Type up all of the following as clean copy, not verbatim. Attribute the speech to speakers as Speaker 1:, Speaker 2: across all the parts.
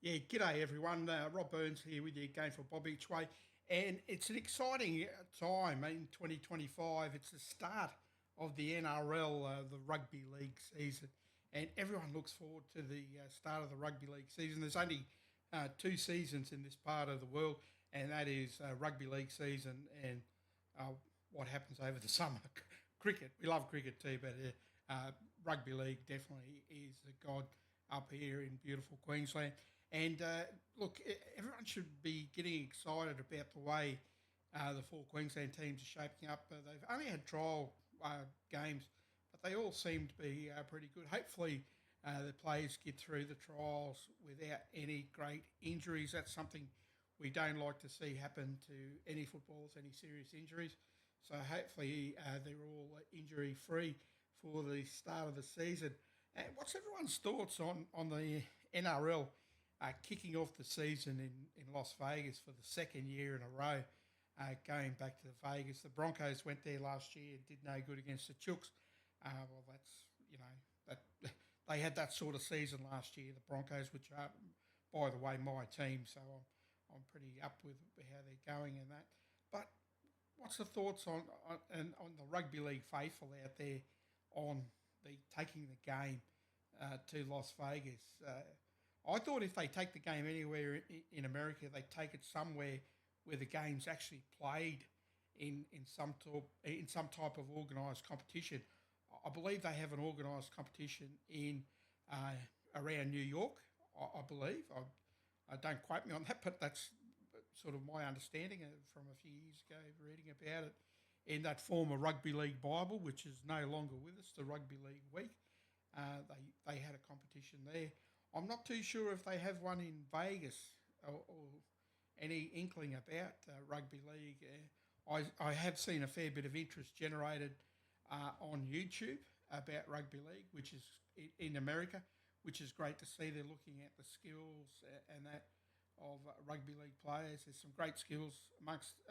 Speaker 1: Yeah, g'day everyone. Rob Burns here with you again for Bob Each Way. And it's an exciting time in 2025. It's the start of the NRL, the rugby league season. And everyone looks forward to the start of the rugby league season. There's only two seasons in this part of the world, and that is rugby league season and uh, what happens over the summer. Cricket. We love cricket too, but rugby league definitely is the god up here in beautiful Queensland. And look, everyone should be getting excited about the way the four Queensland teams are shaping up. They've only had trial games, but they all seem to be pretty good. Hopefully, the players get through the trials without any great injuries. That's something we don't like to see happen to any footballers, any serious injuries. So hopefully they're all injury free for the start of the season. What's everyone's thoughts on the NRL kicking off the season in Las Vegas for the second year in a row, going back to the Vegas? The Broncos went there last year, did no good against the Chooks. Well, that's, that they had that sort of season last year, the Broncos, which are, by the way, my team, so I'm pretty up with how they're going and that. But what's the thoughts on the rugby league faithful out there on the taking the game to Las Vegas? I thought if they take the game anywhere in America, they take it somewhere where the game's actually played in some type of organised competition. I believe they have an organised competition in around New York. I believe. I don't quote me on that, but that's sort of my understanding from a few years ago, reading about it in that former rugby league Bible, which is no longer with us, the Rugby League Week. They had a competition there. I'm not too sure if they have one in Vegas or any inkling about rugby league. I have seen a fair bit of interest generated on YouTube about rugby league, which is in America, which is great to see. They're looking at the skills and that of rugby league players. There's some great skills amongst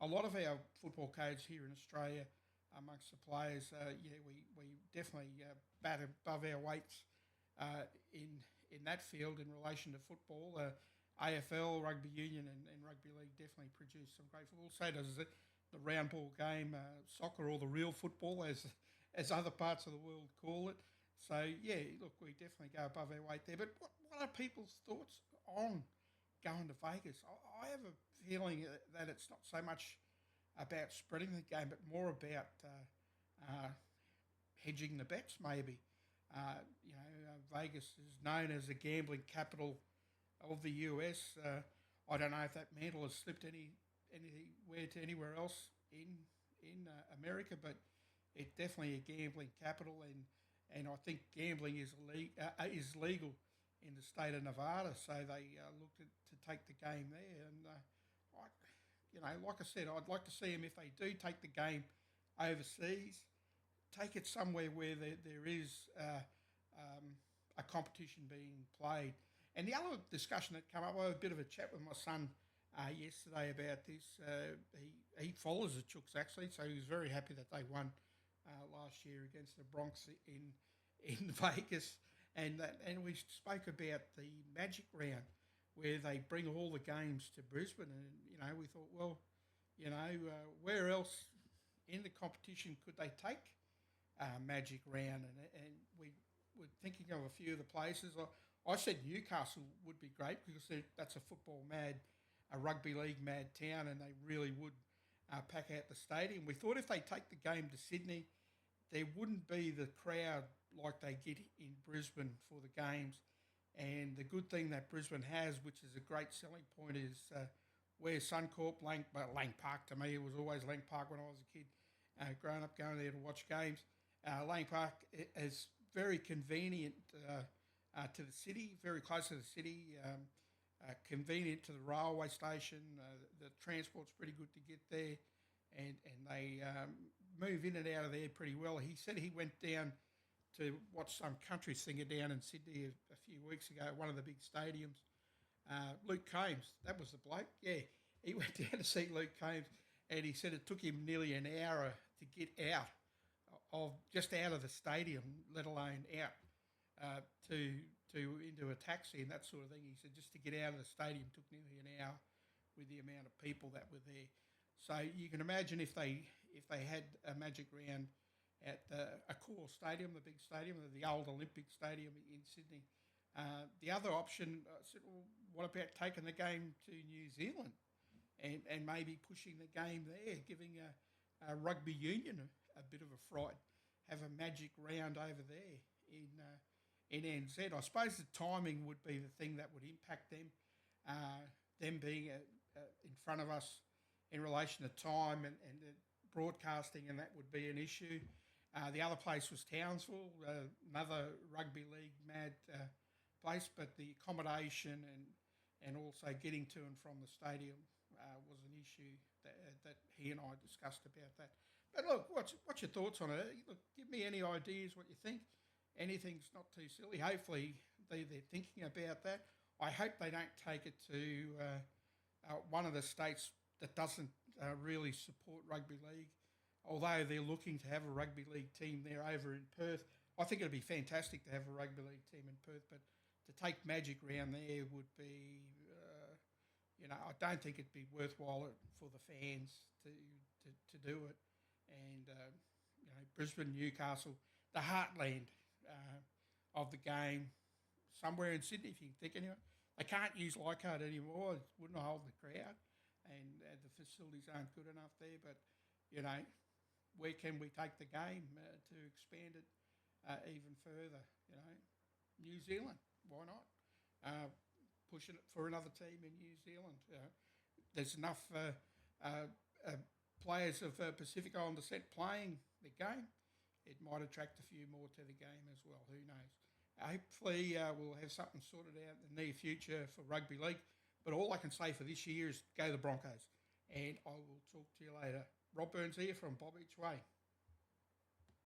Speaker 1: a lot of our football codes here in Australia amongst the players. We definitely bat above our weights in that field in relation to football. AFL, rugby union, and rugby league definitely produce some great football. So does the round ball game, soccer, or the real football, as other parts of the world call it. So yeah, look, we definitely go above our weight there. But what are people's thoughts on going to Vegas? I have a feeling that it's not so much about spreading the game, but more about hedging the bets, maybe. Vegas is known as the gambling capital of the US. I don't know if that mantle has slipped anywhere to anywhere else in America, but it's definitely a gambling capital, and I think gambling is legal in the state of Nevada, so they looked to take the game there. And like I said, I'd like to see them, if they do take the game overseas, take it somewhere where there is a competition being played. And the other discussion that came up, I had a bit of a chat with my son yesterday about this. He follows the Chooks actually, so he was very happy that they won last year against the Bronx in Vegas, and we spoke about the Magic Round, where they bring all the games to Brisbane, and we thought, well, where else in the competition could they take Magic Round, and we were thinking of a few of the places. I said Newcastle would be great because that's a football mad, a rugby league mad town, and they really would pack out the stadium. We thought if they take the game to Sydney, there wouldn't be the crowd like they get in Brisbane for the games. And the good thing that Brisbane has, which is a great selling point, is where Suncorp, Lang Park, to me, it was always Lang Park when I was a kid, growing up going there to watch games. Lang Park is very convenient to the city, very close to the city, convenient to the railway station. The transport's pretty good to get there, and they move in and out of there pretty well. He said he went down to watch some country singer down in Sydney a few weeks ago at one of the big stadiums. Luke Combs, that was the bloke. Yeah, he went down to see Luke Combs, and he said it took him nearly an hour to get out of the stadium, let alone out to into a taxi and that sort of thing. He said just to get out of the stadium took nearly an hour with the amount of people that were there. So you can imagine if they had a Magic Round at a core stadium, the big stadium, the old Olympic Stadium in Sydney. The other option, I said, well, what about taking the game to New Zealand and maybe pushing the game there, giving a rugby union a bit of a fright, have a Magic Round over there in NZ. I suppose the timing would be the thing that would impact them being in front of us in relation to time and the broadcasting, and that would be an issue. The other place was Townsville, another rugby league mad place, but the accommodation and also getting to and from the stadium was an issue that he and I discussed about that. But look, what's your thoughts on it? Look, give me any ideas what you think. Anything's not too silly. Hopefully they're thinking about that. I hope they don't take it to one of the states that doesn't really support rugby league, although they're looking to have a rugby league team there over in Perth. I think it'd be fantastic to have a rugby league team in Perth, but to take Magic Round there would be, I don't think it'd be worthwhile for the fans to do it. And, Brisbane, Newcastle, the heartland of the game, somewhere in Sydney, if you can think anyway. They can't use Leichhardt anymore. It wouldn't hold the crowd, and the facilities aren't good enough there. But, where can we take the game to expand it even further? New Zealand, why not? Pushing it for another team in New Zealand. There's enough players of Pacifico on the set playing the game. It might attract a few more to the game as well. Who knows? Hopefully we'll have something sorted out in the near future for rugby league. But all I can say for this year is go the Broncos. And I will talk to you later. Rob Burns here from Bob Each Way.